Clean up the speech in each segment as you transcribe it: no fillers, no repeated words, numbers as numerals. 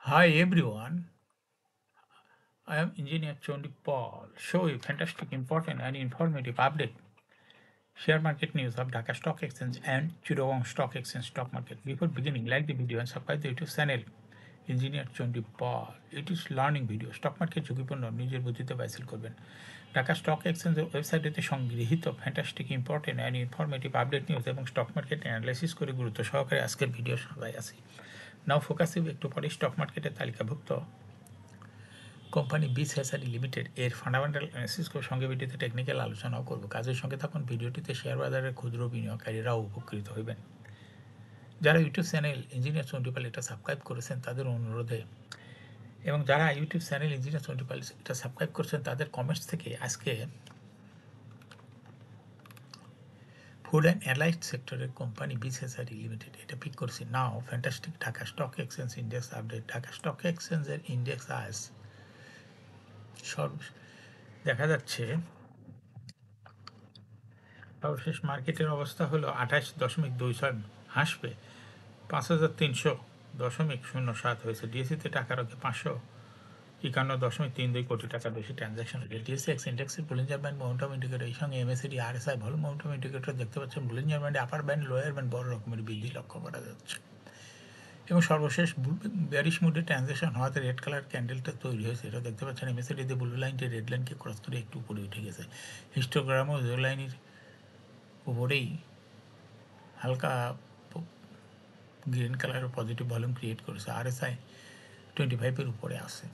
Hi everyone, I am Engineer Chondi Paul. Show you fantastic, important and informative update. Share market news of Dhaka Stock Exchange and Chittagong Stock Exchange stock market. Before beginning, like the video and subscribe the YouTube channel Engineer Chondi Paul. It is learning video. Stock market ঝুঁকিপূর্ণ নিজের বুদ্ধিতে বাইসেল করবেন। Dhaka stock এক্সচেঞ্জের ওয়েবসাইটে সংগৃহীত fantastic important and informative update news এবং stock market analysis করে গুরুত্ব সহকারে আজকের ভিডিও সবাই আসি। নাও ফোকাসিভ একটু পরে স্টক মার্কেটের তালিকাভুক্ত কোম্পানি বিসএসআরই লিমিটেড এর ফান্ডামেন্টাল অ্যানালিসিস করে সঙ্গে ভিডিওতে টেকনিক্যাল আলোচনাও করব। কাজের সঙ্গে থাকুন ভিডিওটিতে শেয়ার বাজারের ক্ষুদ্র বিনিয়োগকারীরাও উপকৃত হবেন। যারা ইউটিউব চ্যানেল ইঞ্জিনিয়ার চন্ডিপাল এটা সাবস্ক্রাইব করেছেন তাদের অনুরোধে এবং যারা ইউটিউব চ্যানেল ইঞ্জিনিয়ার চন্ডিপাল এটা সাবস্ক্রাইব করেছেন তাদের কমেন্টস থেকে আজকে ফুড অ্যান্ড অ্যালাইড সেক্টরের কোম্পানি বিসএসআরই লিমিটেড এটা পিক করেছি। Now fantastic Dhaka stock exchange index update. Dhaka stock এক্সচেঞ্জের ইন্ডেক্স আজ দেখা যাচ্ছে সর্বশেষ মার্কেটের অবস্থা হলো 28.26 হাসবে 5,300.07 হয়েছে। ডিএসসিতে টাকার রকে 551.32 কোটি টাকার বেশি ট্রানজাকশন হয়েছে। ডিএসসি এক্স ইন্ডেক্সের বুলিঞ্জার ব্যান্ড মোমেন্টাম ইন্ডিকেটর এই সঙ্গে MACD RSI vol momentum indicator দেখতে পাচ্ছেন। বুলিঞ্জার ব্যান্ডে আপার ব্যান্ড লোয়ার ব্যান্ড বড় রকমের বৃদ্ধি লক্ষ্য করা যাচ্ছে এবং সর্বশেষ ব্যারিশ মুডে ট্রানজাকশন হওয়াতে রেড কালার ক্যান্ডেলটা তৈরি হয়েছে। এটা দেখতে পাচ্ছেন এমএসিডিতে ব্লু লাইনটি রেড লাইনকে ক্রস করে একটু উপরে উঠে গেছে। হিস্টোগ্রামও জিরো লাইনের উপরেই হালকা গ্রিন কালারের পজিটিভ ভলিউম ক্রিয়েট করেছে। আরএসআই 25-এর উপরে আছে।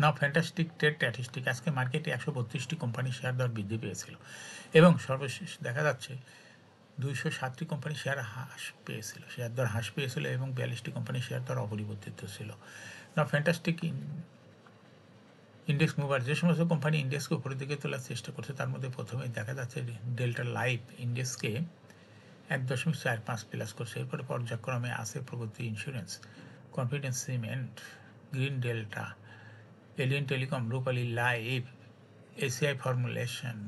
নাও ফ্যান্টাস্টিক ট্রেড স্ট্যাটিস্টিক আজকে মার্কেটে 132টি কোম্পানি শেয়ার দর বৃদ্ধি পেয়েছিল এবং সর্বশেষ দেখা যাচ্ছে 207টি কোম্পানি শেয়ার হ্রাস পেয়েছিল এবং 42টি কোম্পানি শেয়ার দর অপরিবর্তিত ছিল। নাও ফ্যান্টাস্টিক ইন্ডেক্স মুভার যে সমস্ত কোম্পানি ইন্ডেক্সকে উপরের দিকে তোলার চেষ্টা করছে তার মধ্যে প্রথমেই দেখা যাচ্ছে ডেল্টা লাইফ ইন্ডেক্সকে 1.45 প্লাস করছে। এরপরে পর্যায়ক্রমে আছে Pragati insurance, confidence cement, green delta, এলিয়েন telecom, Rupali life, ACI formulation,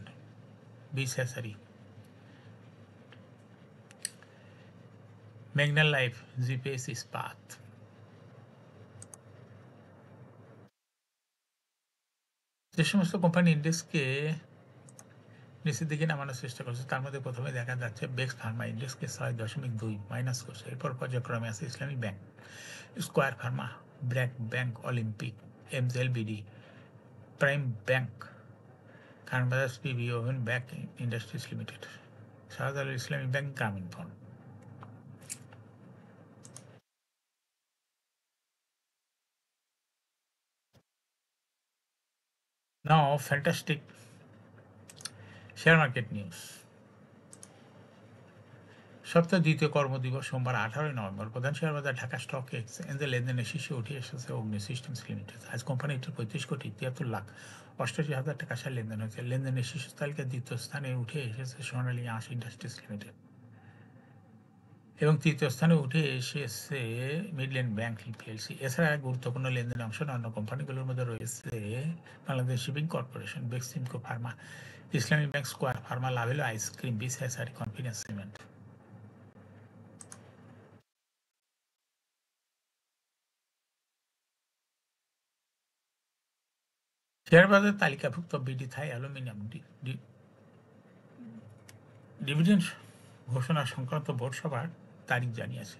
বিসএসআরই, মেঘনা লাইফ, জিপিএস ইস্পাত। যে সমস্ত কোম্পানি ইন্ডেক্সকে নিচের দিকে নামানোর চেষ্টা করছে তার মধ্যে প্রথমে দেখা যাচ্ছে বেক্স ফার্মা ইন্ডেক্সকে 6.2 মাইনাস করছে। এরপর পর্যায়ক্রমে আছে Islami bank, square pharma, BRAC bank, Olympic, MJLBD, prime bank, খানবাজার পিবি, ওভেন bank industries limited, Shahjalal Islami bank, Grameen phone. Now fantastic share market news. সপ্তাহের দ্বিতীয় কর্মদিবস সোমবার 18 নভেম্বর প্রধান শেয়ার বাজার ঢাকা স্টক এক্সচেঞ্জের লেনদেনের শীর্ষে উঠে এসেছে অগ্নি সিস্টেমস লিমিটেড। আজ কোম্পানিটির 35,73,88,000 টাকা শেয়ার লেনদেন হয়েছে। লেনদেনের শীর্ষ তালিকায় দ্বিতীয় স্থানে উঠে এসেছে সোনালী আঁশ ইন্ডাস্ট্রিজ লিমিটেড এবং তৃতীয় স্থানে উঠে এসেছে মিডল্যান্ড ব্যাংক পিএলসি। এছাড়া গুরুত্বপূর্ণ লেনদেনে অংশ নেওয়া অন্য কোম্পানিগুলোর মধ্যে রয়েছে Bangladesh shipping corporation, Beximco pharma, Islami bank, square pharma, Lovello ice cream, বিসএসআরই, কনফিডেন্স সিমেন্ট। শেয়ার বাজার তালিকাভুক্ত বিডি থাই অ্যালুমিনিয়াম ডিভিডেন্ড ঘোষণা সংক্রান্ত বোর্ড সভার তারিখ জানিয়েছে।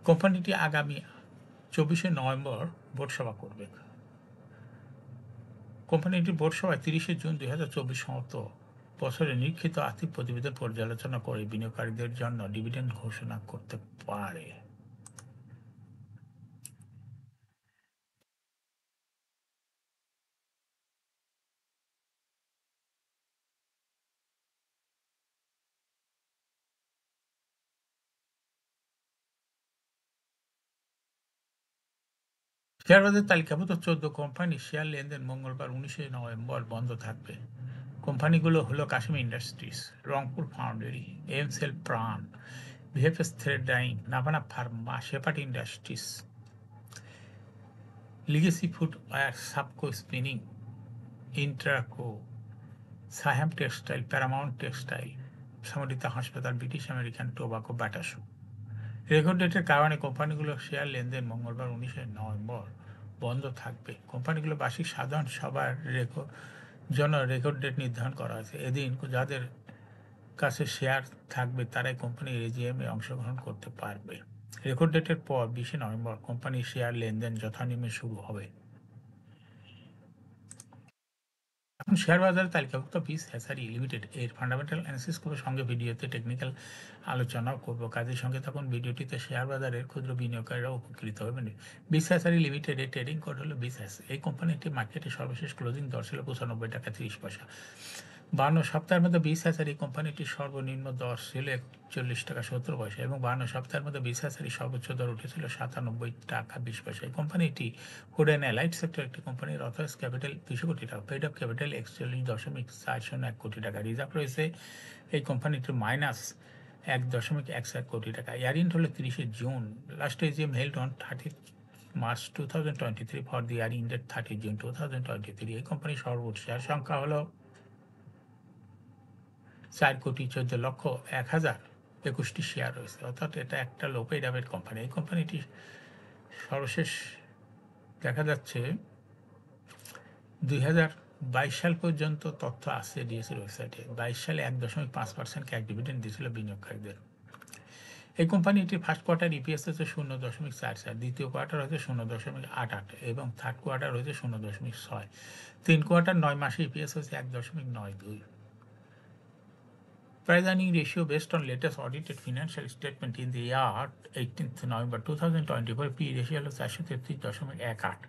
কোম্পানিটি আগামী 24 নভেম্বর বোর্ড সভা করবে। কোম্পানিটির বোর্ড সভায় 30 জুন 2024 সমাপ্ত বছরে নিরীক্ষিত আর্থিক প্রতিবেদন পর্যালোচনা করে বিনিয়োগকারীদের জন্য ডিভিডেন্ড ঘোষণা করতে পারে। শেয়ার বাজার তালিকাভুক্ত 14 কোম্পানি শেয়ার লেনদেন মঙ্গলবার 19 নভেম্বর বন্ধ থাকবে। কোম্পানিগুলো হলো Kashmir industries, Rangpur foundry, AMCL Pran, VFS thread dyeing, Navana pharma, Shepherd industries, legacy footwear, সাবকো spinning, Intraco, Saiham textile, Paramount textile, সমন্বিত হাসপাতাল, British American Tobacco, Bata shoe. Record ডেটের কারণে কোম্পানিগুলোর শেয়ার লেনদেন মঙ্গলবার 19শে নভেম্বর বন্ধ থাকবে। কোম্পানিগুলো বার্ষিক সাধারণ সভার জন্য রেকর্ড ডেট নির্ধারণ করা হয়েছে। এদিন যাদের কাছে শেয়ার থাকবে তারাই কোম্পানির এজিএমে অংশগ্রহণ করতে পারবে। রেকর্ড ডেটের পর 20শে নভেম্বর কোম্পানির শেয়ার লেনদেন যথানিয়মে শুরু হবে। এখন শেয়ার বাজারে তালিকাভুক্ত বিস হ্যাচারি লিমিটেড এর ফান্ডামেন্টাল অ্যানালিসিস করবো, সঙ্গে ভিডিওতে টেকনিক্যাল আলোচনাও করবো। কাজের সঙ্গে তখন ভিডিওটিতে শেয়ার বাজারের ক্ষুদ্র বিনিয়োগকারীরা উপকৃত হবেন। বিস হ্যাচারি লিমিটেডের ট্রেডিং কোড হলো বিস হ্যাচ। এই কোম্পানিটি মার্কেটে সর্বশেষ ক্লোজিং দর ছিল 95 টাকা 30 পয়সা। 52 সপ্তাহের মধ্যে বিস হ্যাচারি কোম্পানিটির সর্বনিম্ন দর ছিল 41 টাকা 70 পয়সা এবং 52 সপ্তাহের মধ্যে বিস হ্যাচারি সর্বোচ্চ দর উঠেছিল 97 টাকা 20 পয়সা। এই কোম্পানিটি ফুড অ্যান্ড অ্যালাইড সেক্টর একটি কোম্পানির অথরাইজ ক্যাপিটাল 200 কোটি টাকা, পেড অফ ক্যাপিটাল 41.401 কোটি টাকা, রিজার্ভ রয়েছে এই কোম্পানিটির -1.17 কোটি টাকা। ইয়ারিন্ট হলো 30শে জুন। Last AGM held on 30 March 2023 for the year ended 30 June 2023। এই কোম্পানির সর্বোচ্চ শেয়ার সংখ্যা হলো 4,14,01,021টি শেয়ার রয়েছে, অর্থাৎ এটা একটা লো পেইড আপের কোম্পানি। এই কোম্পানিটি সর্বশেষ দেখা যাচ্ছে 2022 সাল পর্যন্ত তথ্য আছে ডিএসির ওয়েবসাইটে। 22 সালে 1.5% ক্যাশ ডিভিডেন্ড দিয়েছিল বিনিয়োগকারীদের। এই কোম্পানিটির ফার্স্ট কোয়ার্টার ইপিএস হচ্ছে 0.44, দ্বিতীয় কোয়ার্টার হচ্ছে 0.88 এবং থার্ড কোয়ার্টার হচ্ছে 0.6। 3 কোয়ার্টার 9 মাসে ইপিএস হচ্ছে 1.92। Price earning ratio based on latest audited financial statement in the year 18th November 2024, P ratio হলো 433.18।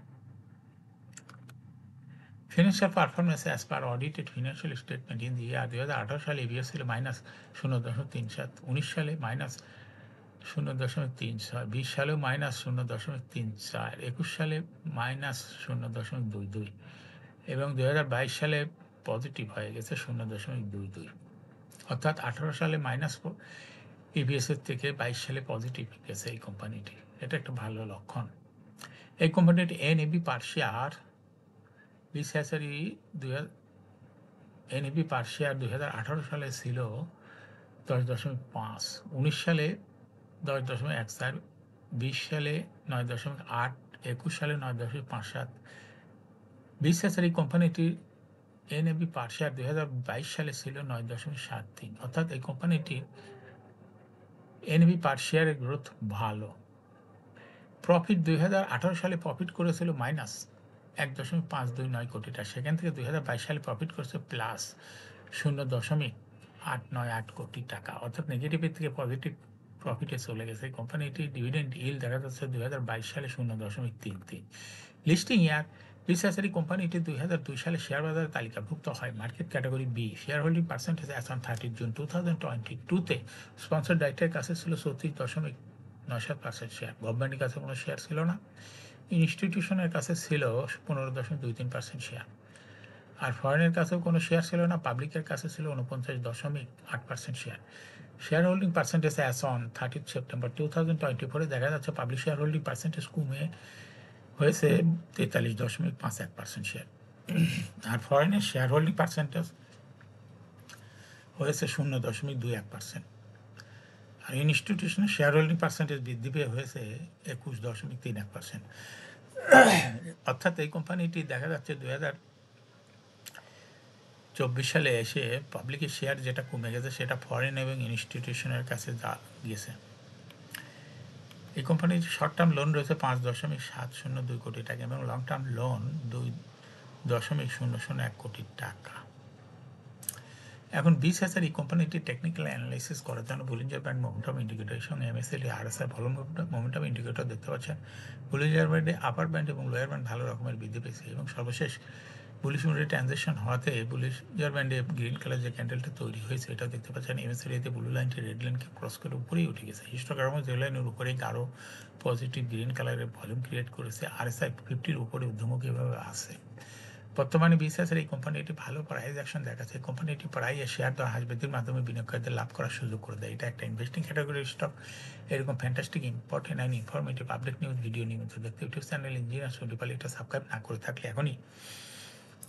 Financial performance as per audited financial statement in the year 2018 সালে EPS ছিল -0.37, 19 সালে -0.36, 20 সালেও -0.34, 21 সালে -0.22 এবং 2022 সালে পজিটিভ হয়ে গেছে 0.22। অর্থাৎ 18 সালে মাইনাস ইপিএসের থেকে 22 সালে পজিটিভ গেছে এই কোম্পানিটি। এটা একটা ভালো লক্ষণ। এই কোম্পানিটি এনএবি পার শেয়ার বিস হ্যাচারি এনএবি পার শেয়ার 2018 সালে ছিল 10.5, 19 সালে 10.14, 20 সালে 9.8, 21 সালে 9.57। বিস হ্যাচারি কোম্পানিটির এনএবি পার শেয়ার 2022 সালে ছিল 9.73, অর্থাৎ এই কোম্পানিটির এনএবি পার শেয়ারের গ্রোথ ভালো। প্রফিট 2018 সালে প্রফিট করেছিল -1.529 কোটি টাকা, সেখান থেকে 2022 সালে প্রফিট করেছে +0.898 কোটি টাকা, অর্থাৎ নেগেটিভের থেকে পজিটিভ প্রফিটে চলে গেছে। কোম্পানিটির ডিভিডেন্ড ইল্ড দেখা যাচ্ছে 2022 সালে 0.33। লিস্টিং ইয়ার বিস হ্যাচারি কোম্পানিটি 2002 সালে শেয়ার বাজারে তালিকাভুক্ত হয় market category B. Share holding percentage as on 30 June 2022-তে স্পন্সর ডাইরেক্টরের কাছে ছিল 34.97% শেয়ার। গভর্নমেন্টের কাছে কোনো শেয়ার ছিল না। ইনস্টিটিউশনের কাছে ছিল 15.23% শেয়ার। আর ফরেনের কাছেও কোনো শেয়ার ছিল না। পাবলিকের কাছে ছিল 49.8% share. Share holding percentage as on 30 September 2024 দেখা যাচ্ছে পাবলিক শেয়ার হোল্ডিং পার্সেন্টেজ কমে হয়েছে 43.51% শেয়ার। আর ফরেনের শেয়ার হোল্ডিং পার্সেন্টেজ হয়েছে 0.21%। আর ইনস্টিটিউশনের শেয়ার হোল্ডিং পার্সেন্টেজ বৃদ্ধি পেয়ে হয়েছে 21.31%। অর্থাৎ এই কোম্পানিটি দেখা যাচ্ছে 2024 সালে এসে পাবলিকের শেয়ার যেটা কমে গেছে সেটা ফরেন এবং ইনস্টিটিউশনের কাছে গেছে। এই কোম্পানির শর্ট টার্ম লোন রয়েছে 5.702 কোটি টাকা এবং লং টার্ম লোন 2.001 কোটি টাকা। এখন বিস হ্যাচারি কোম্পানিটির টেকনিক্যাল অ্যানালাইসিস করার জন্য বুলিঞ্জার ব্যান্ড মোমেন্টাম ইন্ডিকেটরের সঙ্গে এমএসএলই আরএসআই ভালো মোমেন্টাম ইন্ডিকেটর দেখতে পাচ্ছেন। বুলিঞ্জার ব্যান্ডে আপার ব্যান্ড এবং লোয়ার ব্যান্ড ভালো রকমের বৃদ্ধি পেয়েছে এবং সর্বশেষ বুলিশ মুডে ট্রানজেকশন হওয়াতে বুলিঞ্জার ব্যান্ডে গ্রিন কালার যে ক্যান্ডেলটা তৈরি হয়েছে এটা দেখতে পাচ্ছেন। এমএসএলইতে ব্লু লাইনটি রেড লাইনকে ক্রস করে উপরেই উঠে গেছে। হিস্টোগ্রামও যে লাইনের উপরে গাঢ় পজিটিভ গ্রিন কালারের ভলিউম ক্রিয়েট করেছে। আরএসআই 50-র উপরে ঊর্ধ্বমুখীভাবে আছে। বর্তমানে বিস হ্যাচারি এই কোম্পানিটি ভালো প্রাইস অ্যাকশন দেখাচ্ছে। কোম্পানিটি প্রায় শেয়ার দর হ্রাস বৃদ্ধির মাধ্যমে বিনিয়োগকারীদের লাভ করার সুযোগ করে দেয়। এটা একটা ইনভেস্টিং ক্যাটাগরির স্টক। এরকম fantastic important and informative update news video নিয়মিত দেখতে ইউটিউব চ্যানেল ইঞ্জিনিয়ার্স মল্টিপাল এটা সাবস্ক্রাইব না করে থাকলে এখনই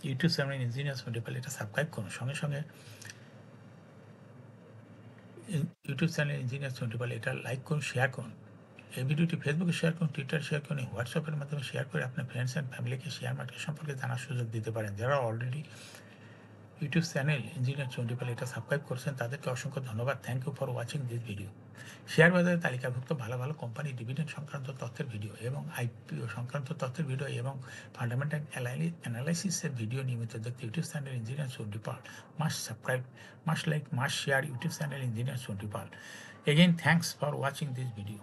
ইউটিউব চ্যানেল ইঞ্জিনিয়ার্স মল্টিপাল এটা সাবস্ক্রাইব করুন। সঙ্গে সঙ্গে ইউটিউব চ্যানেল ইঞ্জিনিয়ার টোয়েন্টি পাল, এটা লাইক করুন, শেয়ার করুন। এই ভিডিওটি ফেসবুকে শেয়ার করুন, টুইটারে শেয়ার করুন, হোয়াটসঅ্যাপের মাধ্যমে শেয়ার করে আপনার ফ্রেন্ডস অ্যান্ড ফ্যামিলিকে শেয়ার মার্কেট সম্পর্কে জানার সুযোগ দিতে পারেন। যারা already YouTube channel engineer twenty পাল এটা সাবস্ক্রাইব করেছেন তাদেরকে অসংখ্য ধন্যবাদ। Thank you for watching this video. Share বাজারে তালিকাভুক্ত ভালো ভালো কোম্পানি ডিভিডেন্ড সংক্রান্ত তথ্যের ভিডিও এবং আইপিও সংক্রান্ত তথ্যের ভিডিও এবং ফান্ডামেন্টাল অ্যানালাইসিসের ভিডিও নিয়মিত দেখতে YouTube channel engineer twenty Pal must subscribe, must like, must share YouTube channel engineer twenty Pal. Again, thanks for watching this video.